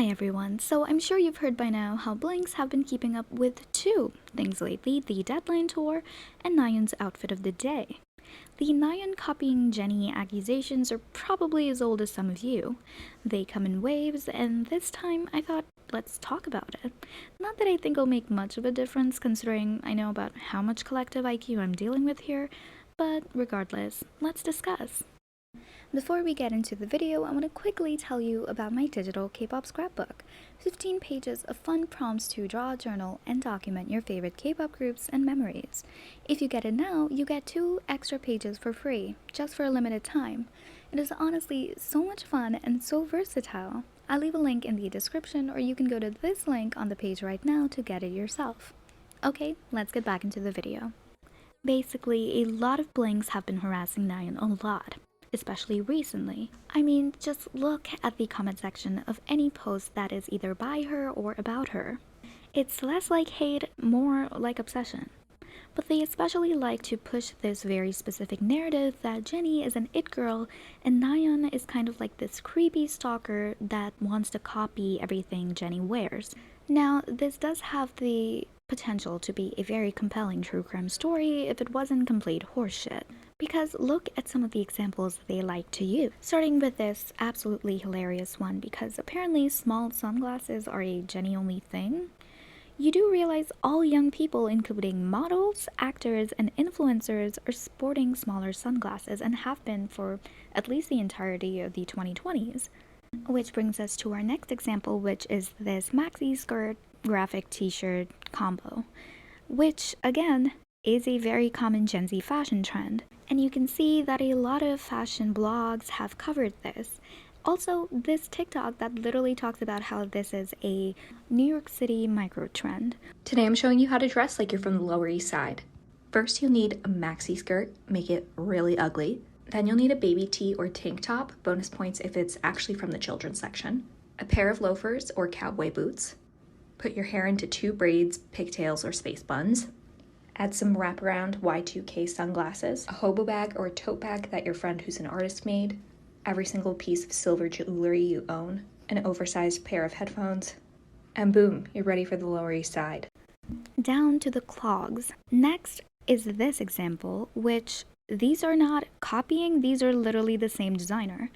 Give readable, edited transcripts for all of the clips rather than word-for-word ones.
Hi everyone, so I'm sure you've heard by now how Blinks have been keeping up with two things lately, the Deadline Tour and NAYEON's outfit of the day. The NAYEON copying Jennie accusations are probably as old as some of you. They come in waves, and this time I thought, let's talk about it. Not that I think it'll make much of a difference considering I know about how much collective IQ I'm dealing with here, but regardless, let's discuss. Before we get into the video, I want to quickly tell you about my digital K-pop scrapbook. 15 pages of fun prompts to draw a journal and document your favorite K-pop groups and memories. If you get it now, you get 2 extra pages for free, just for a limited time. It is honestly so much fun and so versatile. I'll leave a link in the description, or you can go to this link on the page right now to get it yourself. Okay, let's get back into the video. Basically, a lot of Blinks have been harassing NAYEON a lot, especially recently. I mean, just look at the comment section of any post that is either by her or about her. It's less like hate, more like obsession. But they especially like to push this very specific narrative that Jennie is an it girl and NAYEON is kind of like this creepy stalker that wants to copy everything Jennie wears. Now, this does have the potential to be a very compelling true crime story if it wasn't complete horseshit. Because look at some of the examples they like to use. Starting with this absolutely hilarious one, because apparently small sunglasses are a Jennie-only thing. You do realize all young people, including models, actors, and influencers, are sporting smaller sunglasses and have been for at least the entirety of the 2020s. Which brings us to our next example, which is this maxi skirt graphic t-shirt combo, which again is a very common Gen Z fashion trend. And you can see that a lot of fashion blogs have covered this. Also, this TikTok that literally talks about how this is a New York City micro trend. Today I'm showing you how to dress like you're from the Lower East Side. First, you'll need a maxi skirt, make it really ugly. Then you'll need a baby tee or tank top, bonus points if it's actually from the children's section. A pair of loafers or cowboy boots. Put your hair into 2 braids, pigtails, or space buns. Add some wraparound Y2K sunglasses, a hobo bag or a tote bag that your friend who's an artist made, every single piece of silver jewelry you own, an oversized pair of headphones, and boom, you're ready for the Lower East Side. Down to the clogs. Next is this example, which these are not copying, these are literally the same designer.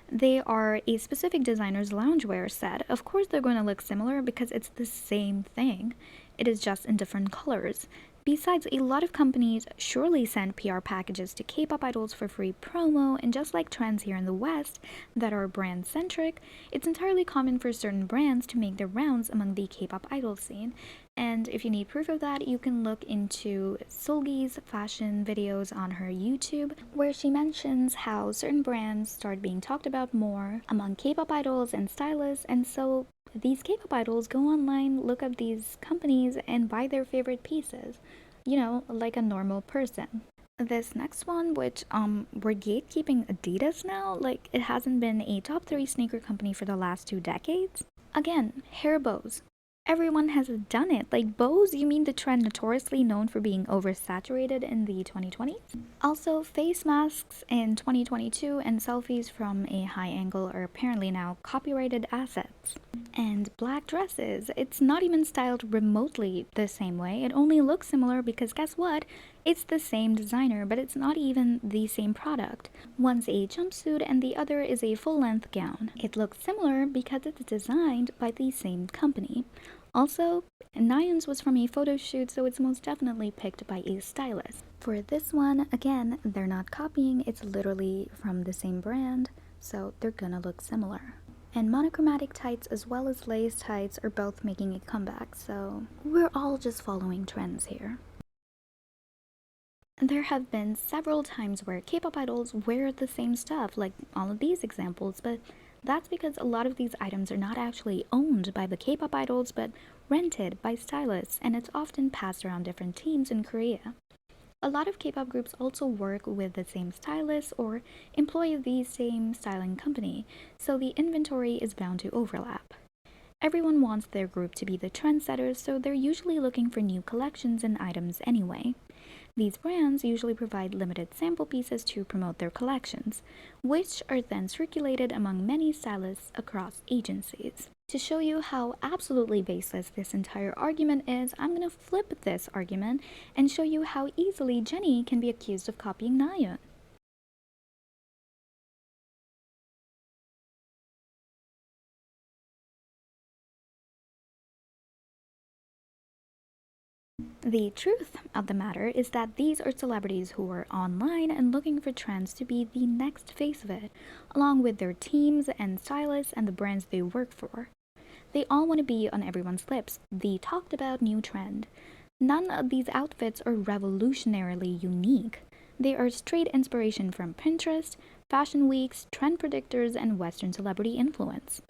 They are a specific designer's loungewear set. Of course they're going to look similar because it's the same thing. It is just in different colors. Besides, a lot of companies surely send PR packages to K-pop idols for free promo, and just like trends here in the West that are brand-centric, it's entirely common for certain brands to make their rounds among the K-pop idol scene. And if you need proof of that, you can look into Solgi's fashion videos on her YouTube, where she mentions how certain brands start being talked about more among K-pop idols and stylists, and so these K-pop idols go online, look up these companies, and buy their favorite pieces. You know, like a normal person. This next one, which, we're gatekeeping Adidas now? Like, it hasn't been a top 3 sneaker company for the last 2 decades? Again, hair bows. Everyone has done it. Like, bows, you mean the trend notoriously known for being oversaturated in the 2020s? Also, face masks in 2022 and selfies from a high angle are apparently now copyrighted assets. And black dresses, it's not even styled remotely the same way. It only looks similar because guess what? It's the same designer, but it's not even the same product. One's a jumpsuit and the other is a full-length gown. It looks similar because it's designed by the same company. Also, NAYEON's was from a photo shoot, so it's most definitely picked by a stylist. For this one, again, they're not copying, it's literally from the same brand, so they're gonna look similar. And monochromatic tights as well as lace tights are both making a comeback, so we're all just following trends here. There have been several times where K-pop idols wear the same stuff, like all of these examples, but that's because a lot of these items are not actually owned by the K-pop idols, but rented by stylists, and it's often passed around different teams in Korea. A lot of K-pop groups also work with the same stylist or employ the same styling company, so the inventory is bound to overlap. Everyone wants their group to be the trendsetters, so they're usually looking for new collections and items anyway. These brands usually provide limited sample pieces to promote their collections, which are then circulated among many stylists across agencies. To show you how absolutely baseless this entire argument is, I'm gonna flip this argument and show you how easily Jennie can be accused of copying NAYEON. The truth of the matter is that these are celebrities who are online and looking for trends to be the next face of it, along with their teams and stylists and the brands they work for. They all want to be on everyone's lips, the talked about new trend. None of these outfits are revolutionarily unique. They are straight inspiration from Pinterest, fashion weeks, trend predictors, and Western celebrity influence.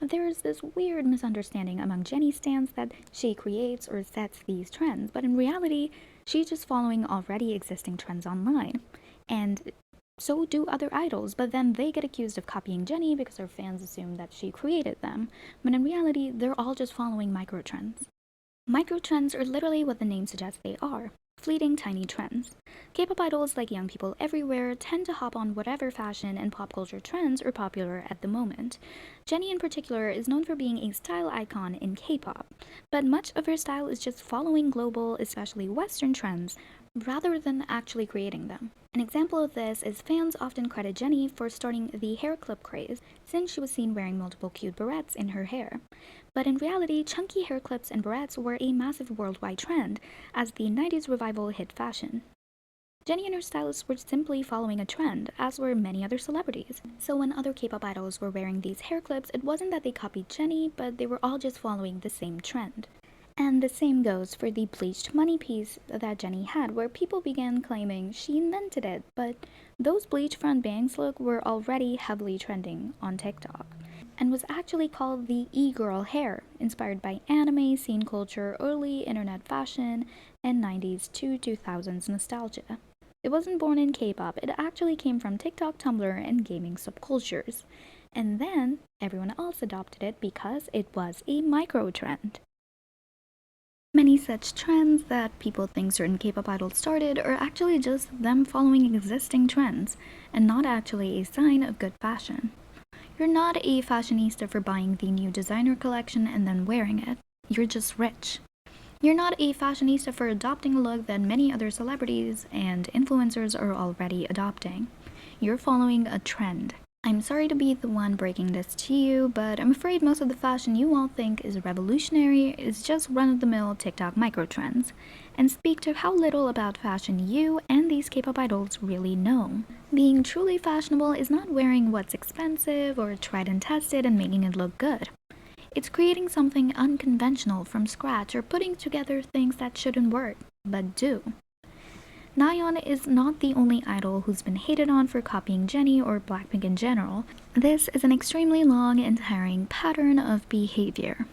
There is this weird misunderstanding among Jennie stans that she creates or sets these trends, but in reality, she's just following already existing trends online. And so do other idols, but then they get accused of copying Jennie because her fans assume that she created them. But in reality, they're all just following microtrends. Microtrends are literally what the name suggests they are. Fleeting tiny trends. K-pop idols, like young people everywhere, tend to hop on whatever fashion and pop culture trends are popular at the moment. Jennie in particular is known for being a style icon in K-pop, but much of her style is just following global, especially Western trends, rather than actually creating them. An example of this is fans often credit Jennie for starting the hair clip craze, since she was seen wearing multiple cute barrettes in her hair. But in reality, chunky hair clips and barrettes were a massive worldwide trend, as the 90s revival hit fashion. Jennie and her stylists were simply following a trend, as were many other celebrities. So when other K-pop idols were wearing these hair clips, it wasn't that they copied Jennie, but they were all just following the same trend. And the same goes for the bleached money piece that Jennie had, where people began claiming she invented it, but those bleach front bangs look were already heavily trending on TikTok, and was actually called the e-girl hair, inspired by anime, scene culture, early internet fashion, and 90s to 2000s nostalgia. It wasn't born in K-pop, it actually came from TikTok, Tumblr, and gaming subcultures. And then everyone else adopted it because it was a micro-trend. Many such trends that people think certain K-pop idols started are actually just them following existing trends, and not actually a sign of good fashion. You're not a fashionista for buying the new designer collection and then wearing it. You're just rich. You're not a fashionista for adopting a look that many other celebrities and influencers are already adopting. You're following a trend. I'm sorry to be the one breaking this to you, but I'm afraid most of the fashion you all think is revolutionary is just run-of-the-mill TikTok microtrends, and speak to how little about fashion you and these K-pop idols really know. Being truly fashionable is not wearing what's expensive or tried and tested and making it look good. It's creating something unconventional from scratch or putting together things that shouldn't work, but do. NAYEON is not the only idol who's been hated on for copying Jennie or Blackpink in general. This is an extremely long and tiring pattern of behavior.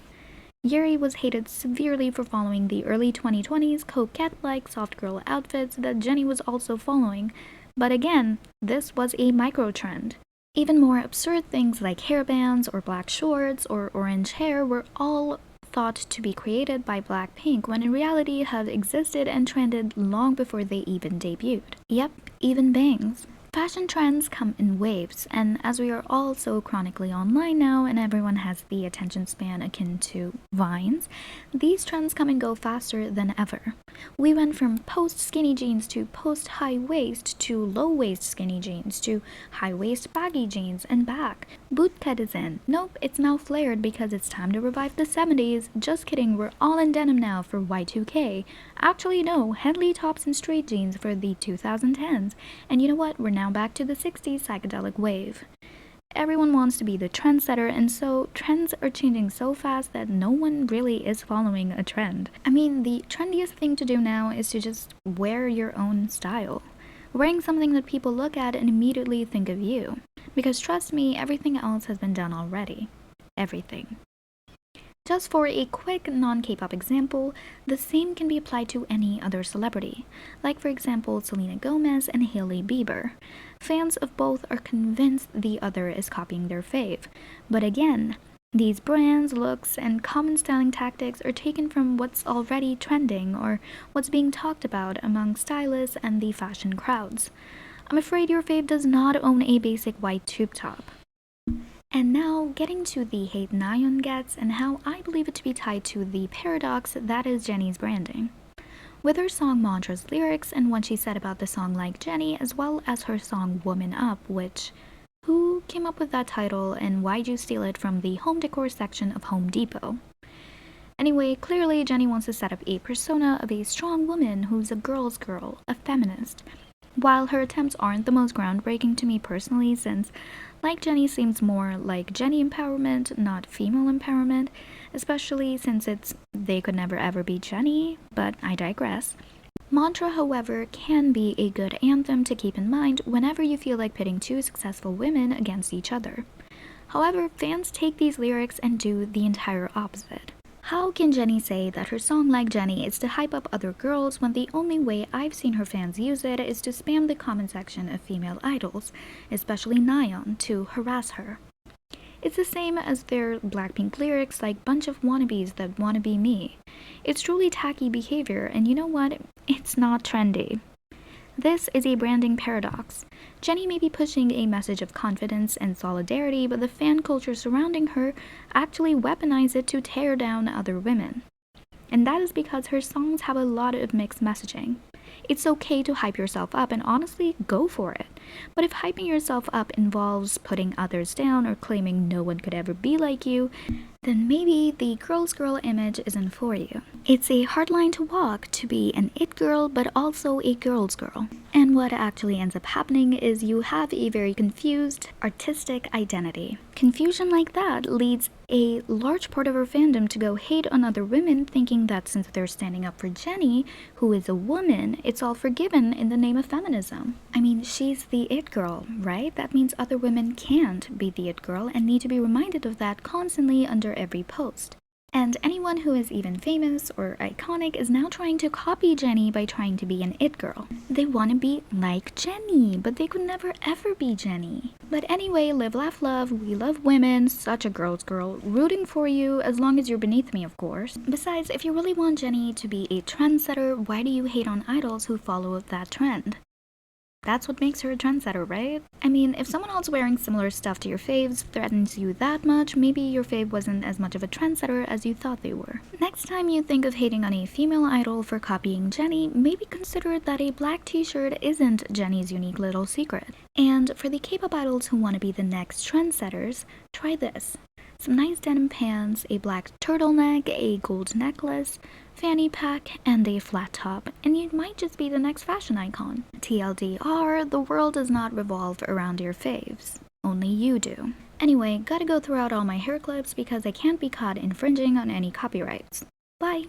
Yuri was hated severely for following the early 2020s coquette-like soft girl outfits that Jennie was also following, but again, this was a micro-trend. Even more absurd things like hairbands or black shorts or orange hair were all thought to be created by Blackpink when in reality had existed and trended long before they even debuted. Yep, even bangs. Fashion trends come in waves, and as we are all so chronically online now and everyone has the attention span akin to Vines, these trends come and go faster than ever. We went from post-skinny jeans to post-high waist to low-waist skinny jeans to high-waist baggy jeans and back. Bootcut is in. Nope, it's now flared because it's time to revive the 70s. Just kidding, we're all in denim now for Y2K. Actually no, Henley tops and straight jeans for the 2010s. And you know what, we're now back to the 60s psychedelic wave. Everyone wants to be the trendsetter, and so trends are changing so fast that no one really is following a trend. I mean, the trendiest thing to do now is to just wear your own style. Wearing something that people look at and immediately think of you. Because trust me, everything else has been done already. Everything. Just for a quick non-K-pop example, the same can be applied to any other celebrity, like for example Selena Gomez and Hailey Bieber. Fans of both are convinced the other is copying their fave, but again, these brands, looks, and common styling tactics are taken from what's already trending or what's being talked about among stylists and the fashion crowds. I'm afraid your fave does not own a basic white tube top. And now, getting to the hate NAYEON gets and how I believe it to be tied to the paradox that is Jennie's branding. With her song Mantra's lyrics and what she said about the song Like Jennie, as well as her song Woman Up, which, who came up with that title and why'd you steal it from the home decor section of Home Depot? Anyway, clearly Jennie wants to set up a persona of a strong woman who's a girl's girl, a feminist. While her attempts aren't the most groundbreaking to me personally, since Like Jennie seems more like Jennie empowerment, not female empowerment, especially since it's they could never ever be Jennie, but I digress. Mantra, however, can be a good anthem to keep in mind whenever you feel like pitting two successful women against each other. However, fans take these lyrics and do the entire opposite. How can Jennie say that her song Like Jennie is to hype up other girls when the only way I've seen her fans use it is to spam the comment section of female idols, especially NAYEON, to harass her? It's the same as their Blackpink lyrics like bunch of wannabes that wanna be me. It's truly tacky behavior, and you know what? It's not trendy. This is a branding paradox. Jennie may be pushing a message of confidence and solidarity, but the fan culture surrounding her actually weaponize it to tear down other women. And that is because her songs have a lot of mixed messaging. It's okay to hype yourself up, and honestly, go for it. But if hyping yourself up involves putting others down or claiming no one could ever be like you, then maybe the girl's girl image isn't for you. It's a hard line to walk to be an it girl, but also a girl's girl. And what actually ends up happening is you have a very confused artistic identity. Confusion like that leads a large part of her fandom to go hate on other women, thinking that since they're standing up for Jennie, who is a woman, it's all forgiven in the name of feminism. I mean, she's the it girl, right? That means other women can't be the it girl and need to be reminded of that constantly under every post. And anyone who is even famous or iconic is now trying to copy Jennie by trying to be an it girl. They want to be like Jennie, but they could never ever be Jennie. But anyway, live, laugh, love, we love women, such a girl's girl, rooting for you as long as you're beneath me, of course. Besides, if you really want Jennie to be a trendsetter, why do you hate on idols who follow that trend? That's what makes her a trendsetter, right? I mean, if someone else wearing similar stuff to your faves threatens you that much, maybe your fave wasn't as much of a trendsetter as you thought they were. Next time you think of hating on a female idol for copying Jennie, maybe consider that a black t-shirt isn't Jennie's unique little secret. And for the K-pop idols who want to be the next trendsetters, try this. Some nice denim pants, a black turtleneck, a gold necklace, fanny pack, and a flat top, and you might just be the next fashion icon. TLDR, the world does not revolve around your faves. Only you do. Anyway, gotta go throw out all my hair clips because I can't be caught infringing on any copyrights. Bye!